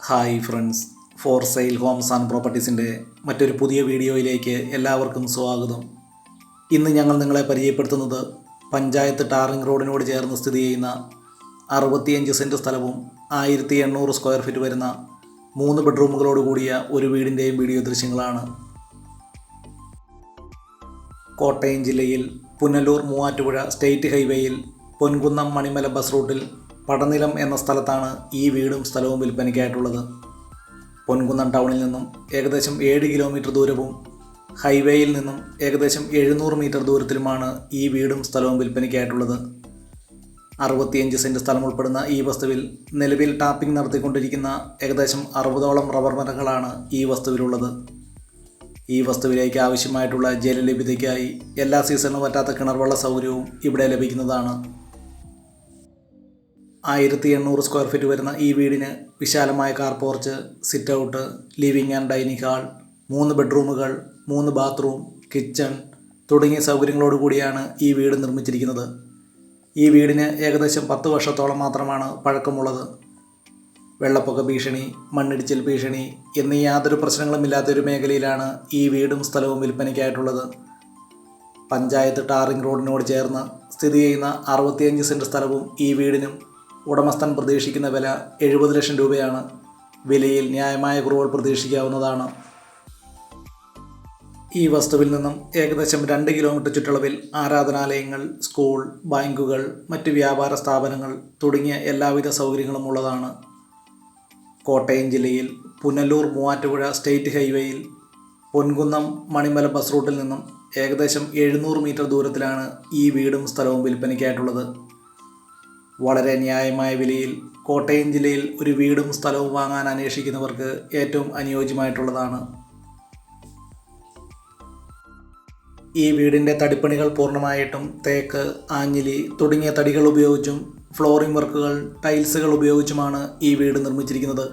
Hi friends, for sale homes and പ്രോപ്പർട്ടീസിൻ്റെ മറ്റൊരു പുതിയ വീഡിയോയിലേക്ക് എല്ലാവർക്കും സ്വാഗതം. ഇന്ന് ഞങ്ങൾ നിങ്ങളെ പരിചയപ്പെടുത്തുന്നത് പഞ്ചായത്ത് ടാറിംഗ് റോഡിനോട് ചേർന്ന് സ്ഥിതി ചെയ്യുന്ന 65 സെൻറ്റ് സ്ഥലവും 1800 സ്ക്വയർ ഫീറ്റ് വരുന്ന 3 ബെഡ്റൂമുകളോട് കൂടിയ ഒരു വീടിൻ്റെയും വീഡിയോ ദൃശ്യങ്ങളാണ്. കോട്ടയം ജില്ലയിൽ പുനലൂർ മൂവാറ്റുപുഴ സ്റ്റേറ്റ് ഹൈവേയിൽ പൊൻകുന്നം മണിമല ബസ് റൂട്ടിൽ പടനിലം എന്ന സ്ഥലത്താണ് ഈ വീടും സ്ഥലവും വിൽപ്പനയ്ക്കായിട്ടുള്ളത്. പൊൻകുന്നം ടൗണിൽ നിന്നും ഏകദേശം 7 കിലോമീറ്റർ ദൂരവും ഹൈവേയിൽ നിന്നും ഏകദേശം 700 മീറ്റർ ദൂരത്തിലുമാണ് ഈ വീടും സ്ഥലവും വിൽപ്പനയ്ക്കായിട്ടുള്ളത്. 65 സെൻറ്റ് സ്ഥലം ഉൾപ്പെടുന്ന ഈ വസ്തുവിൽ നിലവിൽ ടാപ്പിംഗ് നടത്തിക്കൊണ്ടിരിക്കുന്ന ഏകദേശം 60ഓളം റബ്ബർ മരങ്ങളാണ് ഈ വസ്തുവിലുള്ളത്. ഈ വസ്തുവിലേക്ക് ആവശ്യമായിട്ടുള്ള ജലലഭ്യതയ്ക്കായി എല്ലാ സീസണിലും പറ്റാത്ത കിണർവെള്ള സൗകര്യവും ഇവിടെ ലഭിക്കുന്നതാണ്. 1800 സ്ക്വയർ ഫീറ്റ് വരുന്ന ഈ വീടിന് വിശാലമായ car porch, sit out, living and dining hall, 3 ബെഡ്റൂമുകൾ, 3 bathroom, kitchen തുടങ്ങിയ സൗകര്യങ്ങളോട് കൂടിയാണ് ഈ വീട് നിർമ്മിച്ചിരിക്കുന്നത്. ഈ വീടിന് ഏകദേശം 10 വർഷത്തോളം മാത്രമാണ് പഴക്കമുള്ളത്. വെള്ളപ്പൊക്ക ഭീഷണി, മണ്ണിടിച്ചിൽ ഭീഷണി എന്നീ യാതൊരു പ്രശ്നങ്ങളുമില്ലാത്തൊരു മേഖലയിലാണ് ഈ വീടും സ്ഥലവും വിൽപ്പനയ്ക്കായിട്ടുള്ളത്. പഞ്ചായത്ത് ടാറിംഗ് റോഡിനോട് ചേർന്ന് സ്ഥിതി ചെയ്യുന്ന 65 സെൻറ്റ് സ്ഥലവും ഈ വീടിനും ഉടമസ്ഥൻ പ്രതീക്ഷിക്കുന്ന വില 70 ലക്ഷം രൂപയാണ്. വിലയിൽ ന്യായമായ കുറവുകൾ പ്രതീക്ഷിക്കാവുന്നതാണ്. ഈ വസ്തുവിൽ നിന്നും ഏകദേശം 2 കിലോമീറ്റർ ചുറ്റളവിൽ ആരാധനാലയങ്ങൾ, സ്കൂൾ, ബാങ്കുകൾ, മറ്റ് വ്യാപാര സ്ഥാപനങ്ങൾ തുടങ്ങിയ എല്ലാവിധ സൗകര്യങ്ങളും ഉള്ളതാണ്. കോട്ടയം ജില്ലയിൽ പുനലൂർ മൂവാറ്റുപുഴ സ്റ്റേറ്റ് ഹൈവേയിൽ പൊൻകുന്നം മണിമല ബസ് റൂട്ടിൽ നിന്നും ഏകദേശം 700 മീറ്റർ ദൂരത്തിലാണ് ഈ വീടും സ്ഥലവും വിൽപ്പനയ്ക്കായിട്ടുള്ളത്. വളരെ ന്യായമായ വിലയിൽ കോട്ടയം ജില്ലയിൽ ഒരു വീടും സ്ഥലവും വാങ്ങാൻ അന്വേഷിക്കുന്നവർക്ക് ഏറ്റവും അനുയോജ്യമായിട്ടുള്ളതാണ്. ഈ വീടിൻ്റെ തടിപ്പണികൾ പൂർണ്ണമായിട്ടും തേക്ക്, ആഞ്ഞിലി തുടങ്ങിയ തടികൾ ഉപയോഗിച്ചും ഫ്ലോറിംഗ് വർക്കുകൾ, ടൈൽസുകൾ ഉപയോഗിച്ചുമാണ് ഈ വീട് നിർമ്മിച്ചിരിക്കുന്നത്.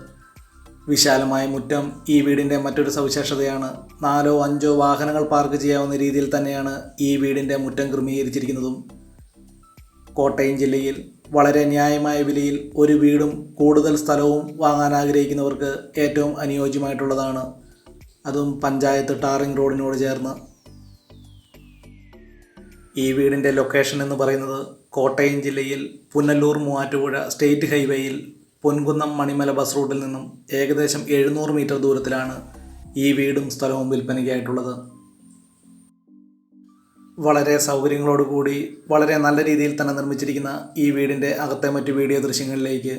വിശാലമായ മുറ്റം ഈ വീടിൻ്റെ മറ്റൊരു സവിശേഷതയാണ്. 4-5 വാഹനങ്ങൾ പാർക്ക് ചെയ്യാവുന്ന രീതിയിൽ തന്നെയാണ് ഈ വീടിൻ്റെ മുറ്റം ക്രമീകരിച്ചിരിക്കുന്നതും. കോട്ടയം ജില്ലയിൽ വളരെ ന്യായമായ വിലയിൽ ഒരു വീടും കൂടുതൽ സ്ഥലവും വാങ്ങാൻ ആഗ്രഹിക്കുന്നവർക്ക് ഏറ്റവും അനുയോജ്യമായിട്ടുള്ളതാണ്. അതും പഞ്ചായത്ത് ടാറിംഗ് റോഡിനോട് ചേർന്ന്. ഈ വീടിൻ്റെ ലൊക്കേഷൻ എന്ന് പറയുന്നത് കോട്ടയം ജില്ലയിൽ പുനലൂർ മൂവാറ്റുപുഴ സ്റ്റേറ്റ് ഹൈവേയിൽ പൊൻകുന്നം മണിമല ബസ് റൂട്ടിൽ നിന്നും ഏകദേശം 700 മീറ്റർ ദൂരത്തിലാണ് ഈ വീടും സ്ഥലവും വിൽപ്പനയ്ക്കായിട്ടുള്ളത്. വളരെ സൗകര്യങ്ങളോടുകൂടി വളരെ നല്ല രീതിയിൽ തന്നെ നിർമ്മിച്ചിരിക്കുന്ന ഈ വീടിൻ്റെ അകത്തെ മറ്റു വീഡിയോ ദൃശ്യങ്ങളിലേക്ക്